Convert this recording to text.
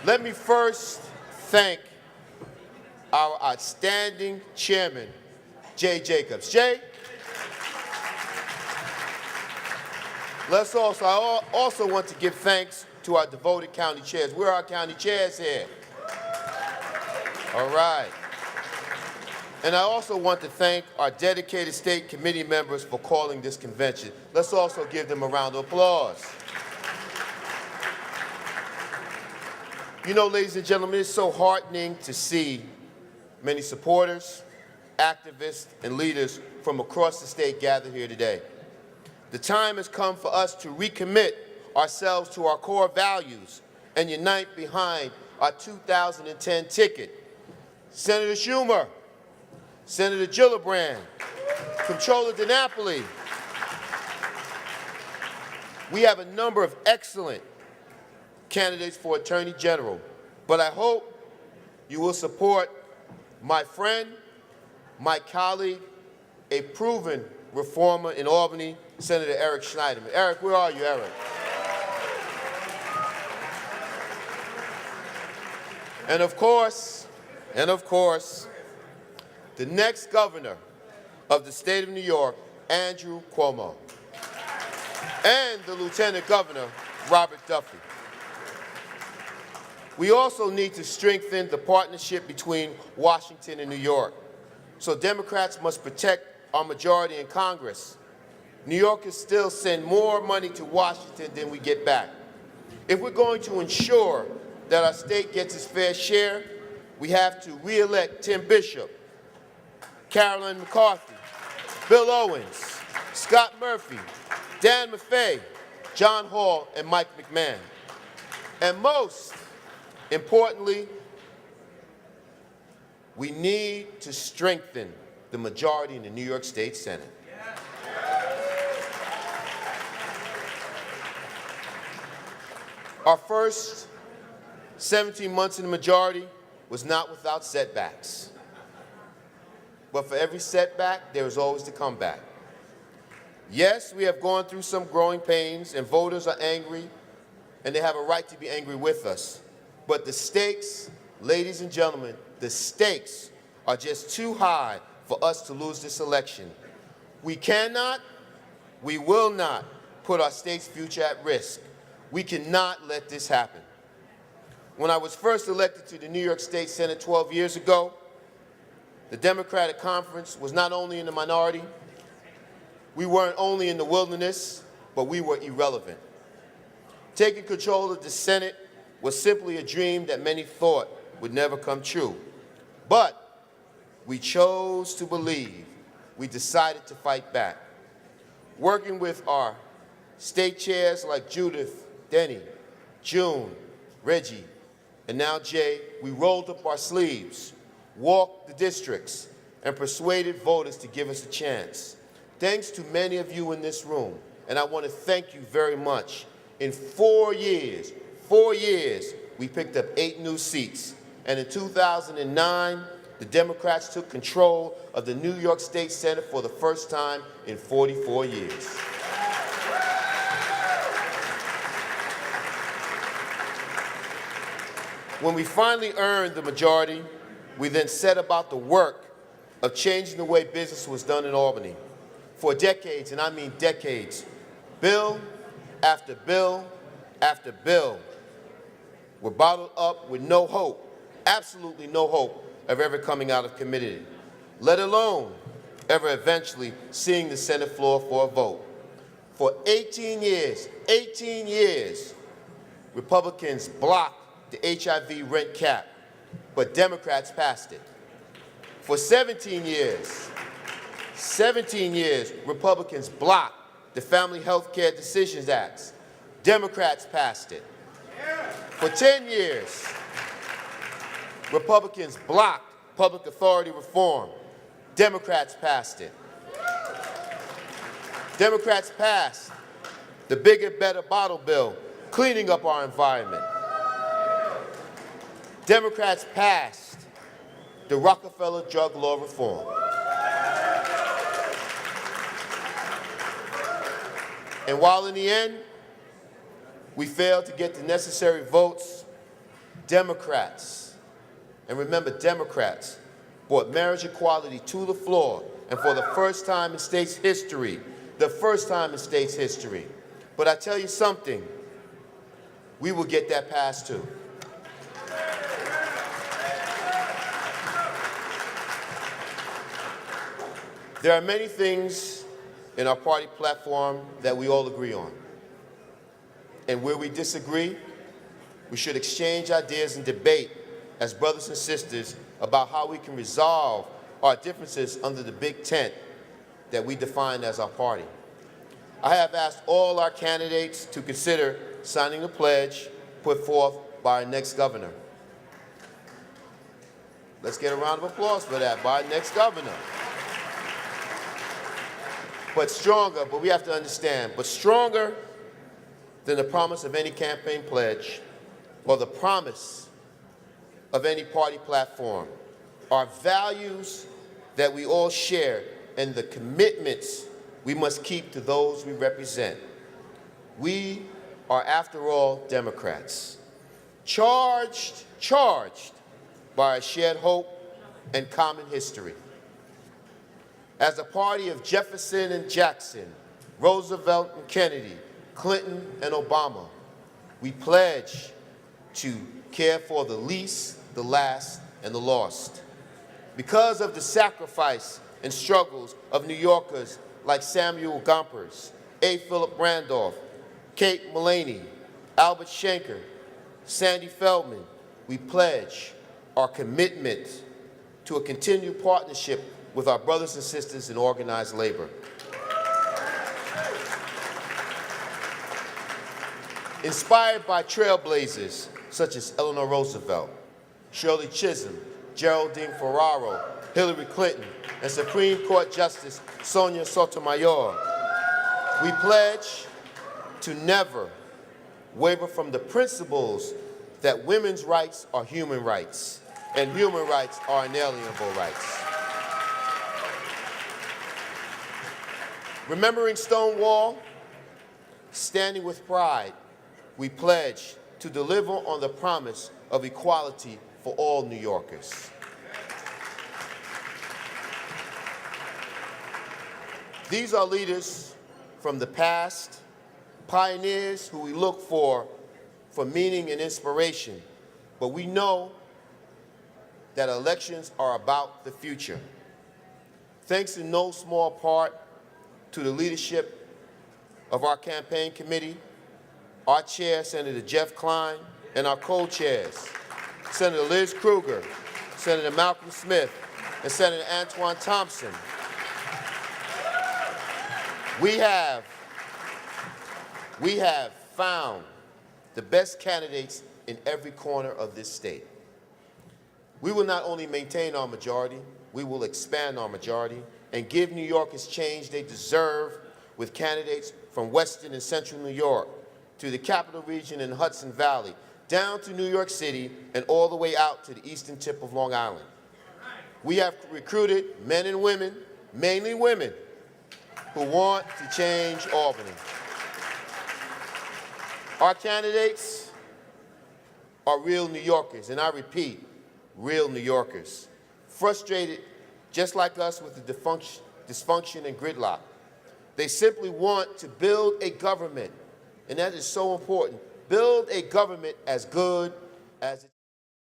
Let me first thank our outstanding chairman, Jay Jacobs. Jay, I also want to give thanks to our devoted county chairs. Where are our county chairs here? All right. And I also want to thank our dedicated state committee members for calling this convention. Let's also give them a round of applause. You know, ladies and gentlemen, it's so heartening to see many supporters, activists, and leaders from across the state gather here today. The time has come for us to recommit ourselves to our core values and unite behind our 2010 ticket. Senator Schumer, Senator Gillibrand, Comptroller DiNapoli. We have a number of excellent candidates for Attorney General, but I hope you will support my friend, my colleague, a proven reformer in Albany, Senator Eric Schneiderman. Eric, where are you, Eric? And of course, the next governor of the state of New York, Andrew Cuomo, and the Lieutenant Governor, Robert Duffy. We also need to strengthen the partnership between Washington and New York. So Democrats must protect our majority in Congress. New Yorkers still send more money to Washington than we get back. If we're going to ensure that our state gets its fair share, we have to re-elect Tim Bishop, Carolyn McCarthy, Bill Owens, Scott Murphy, Dan Maffei, John Hall, and Mike McMahon. And most importantly, we need to strengthen the majority in the New York State Senate. Our first 17 months in the majority was not without setbacks. But for every setback, there is always the comeback. Yes, we have gone through some growing pains, and voters are angry, and they have a right to be angry with us. But the stakes, ladies and gentlemen, the stakes are just too high for us to lose this election. We cannot, we will not put our state's future at risk. We cannot let this happen. When I was first elected to the New York State Senate 12 years ago, the Democratic Conference was not only in the minority, we weren't only in the wilderness, but we were irrelevant. Taking control of the Senate was simply a dream that many thought would never come true. But we chose to believe. We decided to fight back. Working with our state chairs like Judith, Denny, June, Reggie, and now Jay, we rolled up our sleeves, walked the districts, and persuaded voters to give us a chance. Thanks to many of you in this room, and I want to thank you very much. In 4 years, we picked up 8 new seats. And in 2009, the Democrats took control of the New York State Senate for the first time in 44 years. When we finally earned the majority, we then set about the work of changing the way business was done in Albany. For decades, and I mean decades, bill after bill after bill were bottled up with no hope, absolutely no hope of ever coming out of committee, let alone ever eventually seeing the Senate floor for a vote. For 18 years, Republicans blocked the HIV rent cap, but Democrats passed it. For 17 years, Republicans blocked the Family Health Care Decisions Act. Democrats passed it. For 10 years, Republicans blocked public authority reform. Democrats passed it. Democrats passed the Bigger, Better Bottle Bill, cleaning up our environment. Democrats passed the Rockefeller drug law reform. And while in the end, we failed to get the necessary votes Democrats, and remember, Democrats brought marriage equality to the floor, and for the first time in state's history, But I tell you something, we will get that passed too. There are many things in our party platform that we all agree on. And where we disagree, we should exchange ideas and debate as brothers and sisters about how we can resolve our differences under the big tent that we define as our party. I have asked all our candidates to consider signing the pledge put forth by our next governor. Let's get a round of applause for that, by our next governor. But we have to understand, but stronger than the promise of any campaign pledge or the promise of any party platform are values that we all share and the commitments we must keep to those we represent. We are, after all, Democrats, charged by a shared hope and common history. As a party of Jefferson and Jackson, Roosevelt and Kennedy, Clinton and Obama, we pledge to care for the least, the last, and the lost. Because of the sacrifice and struggles of New Yorkers like Samuel Gompers, A. Philip Randolph, Kate Mullaney, Albert Shanker, Sandy Feldman, we pledge our commitment to a continued partnership with our brothers and sisters in organized labor. Inspired by trailblazers such as Eleanor Roosevelt, Shirley Chisholm, Geraldine Ferraro, Hillary Clinton, and Supreme Court Justice Sonia Sotomayor, we pledge to never waver from the principles that women's rights are human rights and human rights are inalienable rights. Remembering Stonewall, standing with pride, we pledge to deliver on the promise of equality for all New Yorkers. These are leaders from the past, pioneers who we look for meaning and inspiration, but we know that elections are about the future. Thanks in no small part to the leadership of our campaign committee, our chair, Senator Jeff Klein, and our co-chairs, Senator Liz Kruger, Senator Malcolm Smith, and Senator Antoine Thompson. We have found the best candidates in every corner of this state. We will not only maintain our majority, we will expand our majority and give New Yorkers change they deserve with candidates from Western and Central New York to the Capital Region and Hudson Valley, down to New York City and all the way out to the eastern tip of Long Island. We have recruited men and women, mainly women, who want to change Albany. Our candidates are real New Yorkers, and I repeat, real New Yorkers, frustrated just like us with the dysfunction and gridlock. They simply want to build a government, and that is so important, build a government as good as it